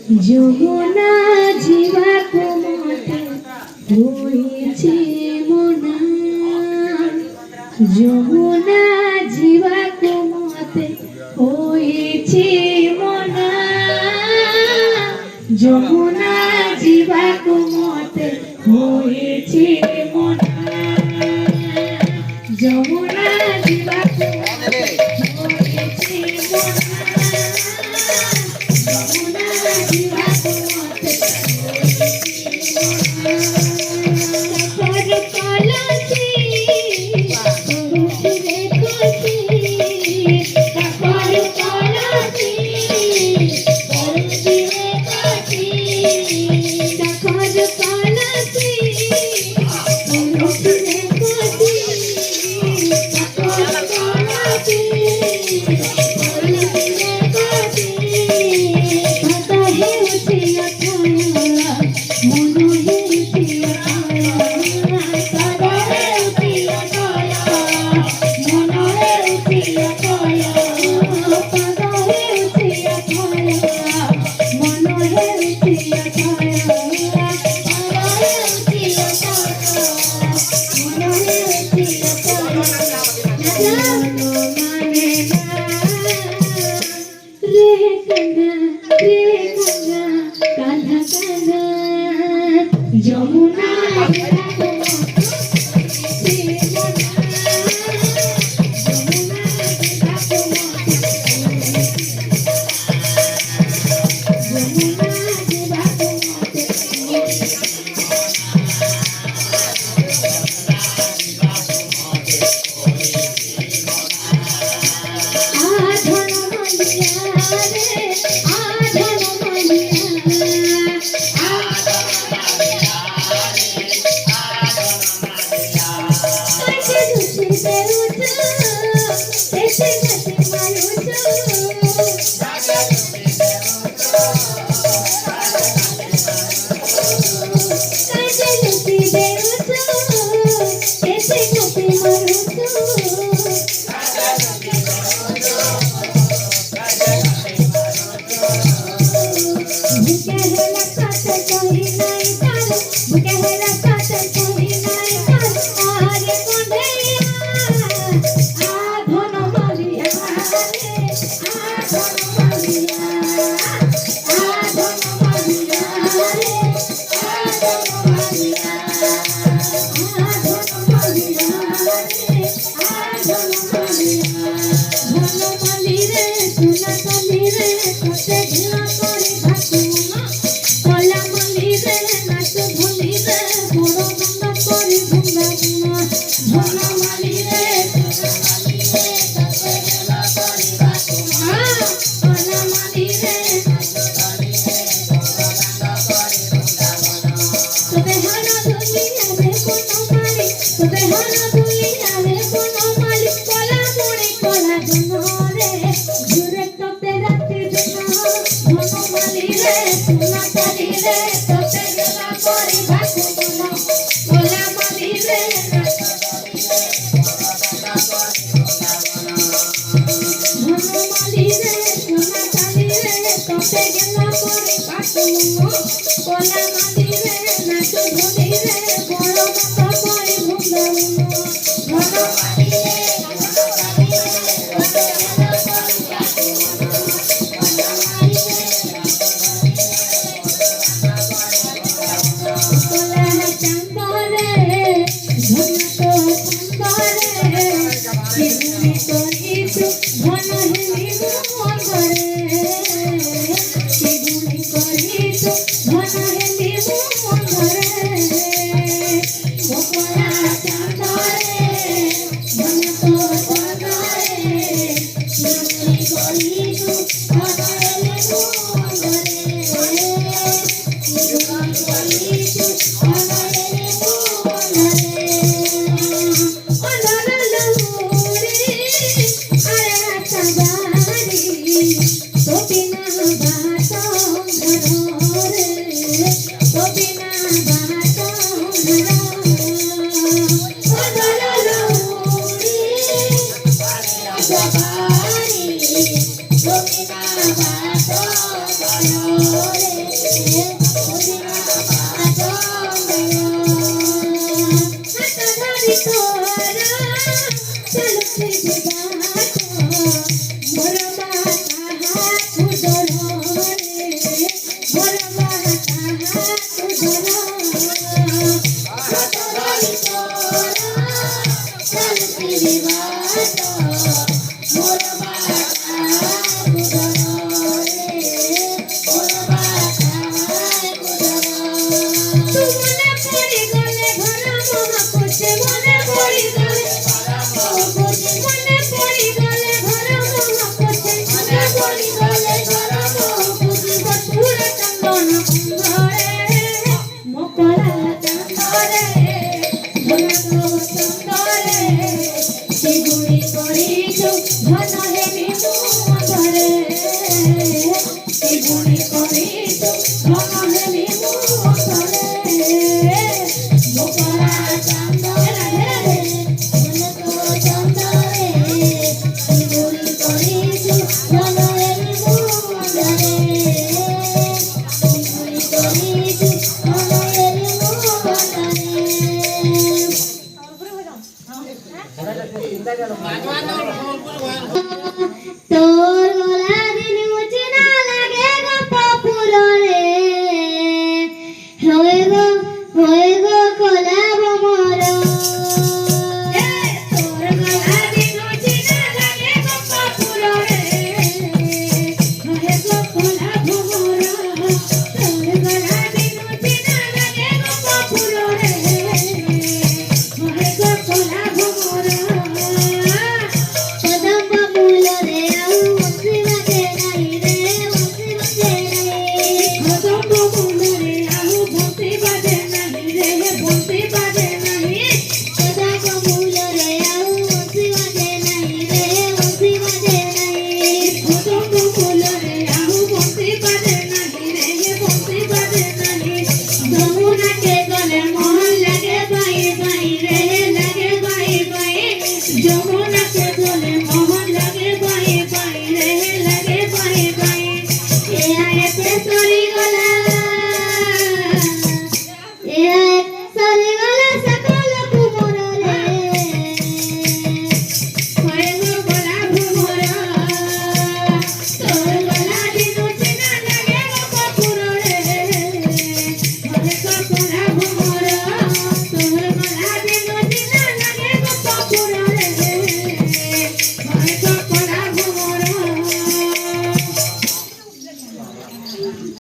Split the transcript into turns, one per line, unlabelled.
যমুনা জীবাকু মতে হয়েছে মনা যমুনা জীবাকু মতে হয়েছে মনা যমুনা জীবাকু মতে হয়েছে মনা যমুনা জীবাকু মতে হয়েছে যমুনা Bye. সমহেলি মুতরে গোপরা চন্দরে বলে তো চন্দরে শিবুরি করিছু মনের মুদরে শিবুরি করিছু মনের মুদরে তোর গলা দিন মুচিনা লাগে গপ পুররে হয়ে গো কলা ভমর তোর গলা দিন মুচিনা লাগে গপ পুররে হয়ে গো কলা ভমর তোর গলা দিন মুচিনা লাগে গপ পুররে হয়ে গো কলা ভমর কদম মূলরে আউ বংশী বাজে নাই রে বংশী বাজে নাই কদম মূলরে আউ বংশী বাজে নাই রে বংশী বাজে নাই কদম মূলরে আউ বংশী বাজে নাই রে বংশী বাজে নাই কদম মূলরে আউ বংশী বাজে নাই রে বংশী বাজে নাই যমুনাকে গলে মোহন লাগে বাই বাই রে লাগে বাই বাই যমুনাকে গলে মোহন লাগে বাই বাই রে লাগে বাই বাই এ আয়ে পেছো